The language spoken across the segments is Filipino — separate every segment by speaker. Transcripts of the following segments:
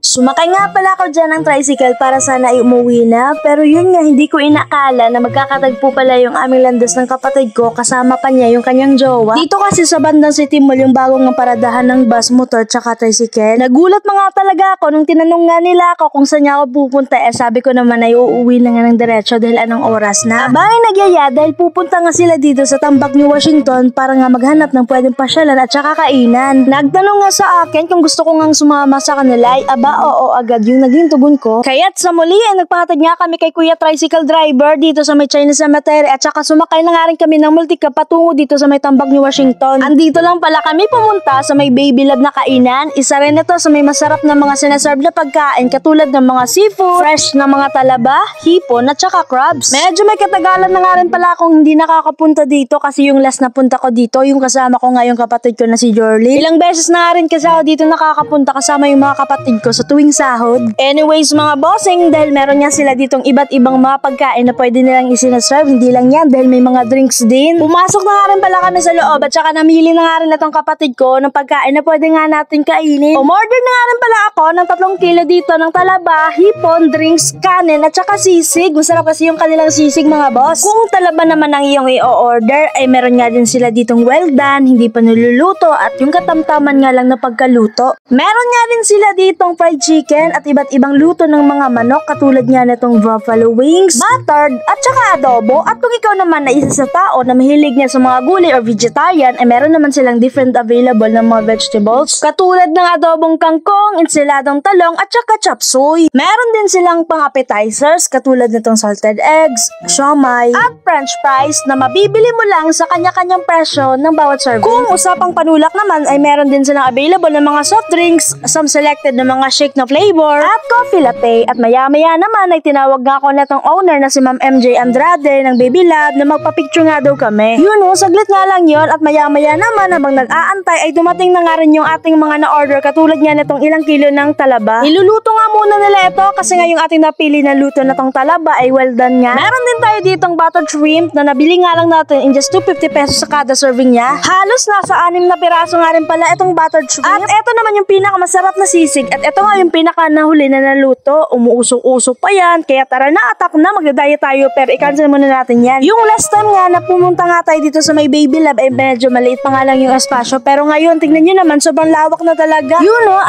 Speaker 1: Sumakay nga pala ako dyan ng tricycle para sana ay umuwi na, pero yun nga hindi ko inakala na magkakatagpo pala yung aming landas ng kapatid ko kasama pa niya yung kanyang jowa. Dito kasi sa bandang City Mall yung bagong nga paradahan ng bus, motor, tsaka tricycle. Nagulat mga talaga ako nung tinanong nga nila ako kung saan niya ako pupunta, sabi ko naman ay uuwi na nga ng diretso dahil anong oras na. Abay nagyaya dahil pupunta nga sila dito sa Tambak, New Washington para nga maghanap ng pwedeng pasyalan at tsaka kainan. Nagtanong nga sa akin kung gusto ko nga sumama sa kanila, oo agad yung naging tugon ko. Kaya't sa muli ay nagpahatid nga kami kay Kuya Tricycle Driver dito sa may Chinese Cemetery at saka sumakay na nga rin kami ng multicab patungo dito sa may Tambak, New Washington. Andito lang pala kami pumunta sa may Baby Love na kainan. Isa rin ito sa may masarap na mga sinaserve na pagkain katulad ng mga seafood, fresh na mga talaba, hipon at saka crabs. Medyo may katagalan na nga rin pala akong hindi nakakapunta dito kasi yung last na punta ko dito yung kasama ko nga yung kapatid ko na si Jorly. Ilang beses na nga rin kasi ako dito nakakapunta kasama yung mga kapatid ko sa tuwing sahod. Anyways mga bossing, dahil meron nga sila ditong iba't ibang mga pagkain na pwede nilang isinaserve, hindi lang yan dahil may mga drinks din. Pumasok na nga rin pala kami sa loob at saka namili na nga rin itong kapatid ko ng pagkain na pwede nga natin kainin. Umorder na nga rin pala ako ng 3 kilo dito ng talaba, hipon, drinks, kanin at saka sisig. Masarap kasi yung kanilang sisig mga boss. Kung talaba naman ang iyong i-order ay meron nga din sila ditong well done, hindi pa niluluto at yung katamtaman nga lang na pagkaluto. Meron nga din sila ditong fried chicken at iba't ibang luto ng mga manok katulad nga nitong buffalo wings, buttered at saka adobo. At kung ikaw naman na isa sa tao na mahilig niya sa mga gulay or vegetarian ay meron naman silang different available ng mga vegetables katulad ng adobong kangkong, ensiladong talong at saka chop suey. Meron din silang pang appetizers katulad nitong salted eggs, siomai at french fries na mabibili mo lang sa kanya-kanyang presyo ng bawat serving. Kung usapang panulak naman ay meron din silang available ng mga soft drinks, some selected na mga shake na flavor at coffee latte. At maya-maya naman ay tinawag nga ako netong owner na si Ma'am MJ Andrade ng Baby Love na magpa-picture nga daw kami. Yun saglit nga lang yon at maya-maya naman habang nag-aantay ay dumating na nga rin yung ating mga na-order katulad nga netong ilang kilo ng talaba. Iluluto nga muna nila ito kasi nga yung ating napili na luto na tong talaba ay well done nga. Meron din tayo ditong buttered shrimp na nabili nga lang natin in just 250 pesos sa kada serving niya. Halos nasa 6 na piraso nga rin pala itong buttered shrimp. At ito naman yung pinakamasarap na sisig at ito nga yung pinaka nahuli na naluto. Umuusok-usok pa yan kaya tara na, atak na, magdadaya tayo pero i-cancel muna natin yan. Yung last time nga na pumunta nga tayo dito sa may Baby Love ay medyo maliit pa nga lang yung espasyo pero ngayon tingnan nyo naman sobrang lawak na talaga.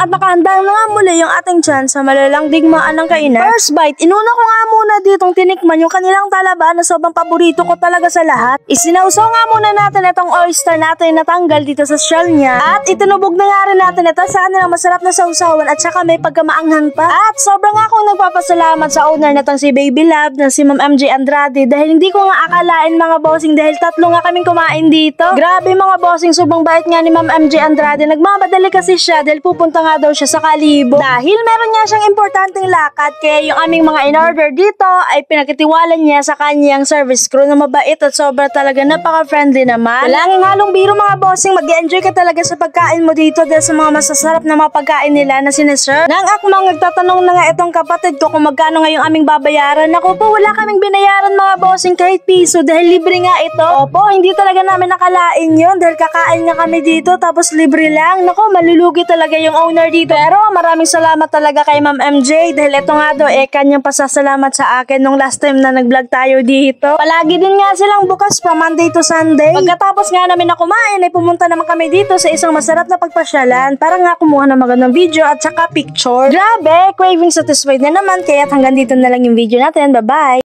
Speaker 1: At nakahanda na nga muli yung ating chance sa malalang digmaan ng kainan. First bite, inuna ko nga muna ditong tinikman yung kanilang talaba na sobrang paborito ko talaga sa lahat. Isinausaw nga muna natin itong oyster natin na tanggal dito sa shell niya at itinubog na nga rin natin ito sa kanilang masarap na sausawan at saka may pagkamaanghang pa. At sobrang akong nagpapasalamat sa owner natong si Baby Love na si Ma'am MJ Andrade dahil hindi ko nga akalain mga bossing dahil 3 nga kaming kumain dito. Grabe mga bossing, sobrang bait nga ni Ma'am MJ Andrade. Nagmamadali kasi siya dahil pupunta nga daw siya sa Kalibo. Dahil meron niya siyang importanteng lakad kaya yung aming mga in-order dito ay pinagkatiwalan niya sa kanyang service crew na mabait at sobra talaga napaka-friendly naman. Walang halong biro mga bossing, mag-enjoy ka talaga sa pagkain mo dito dahil sa mga masasarap na mga pagkain nila na sineserve. Nang akmang nagtatanong na nga itong kapatid ko kung magkano nga yung aming babayaran. Naku po, wala kaming binayaran mga bossing kahit piso dahil libre nga ito. Opo, hindi talaga namin nakalain yun dahil kakain nga kami dito tapos libre lang. Naku, malulugi talaga yung owner dito. Pero maraming salamat talaga kay Ma'am MJ dahil ito nga daw kanyang pasasalamat sa akin nung last time na nag-vlog tayo dito. Palagi din nga silang bukas from Monday to Sunday. Pagkatapos nga namin na kumain ay pumunta naman kami dito sa isang masarap na pagpasyalan para nga kumuha ng magandang video at saka picture. Grabe, craving satisfied na naman kaya hanggang dito na lang yung video natin. Bye-bye!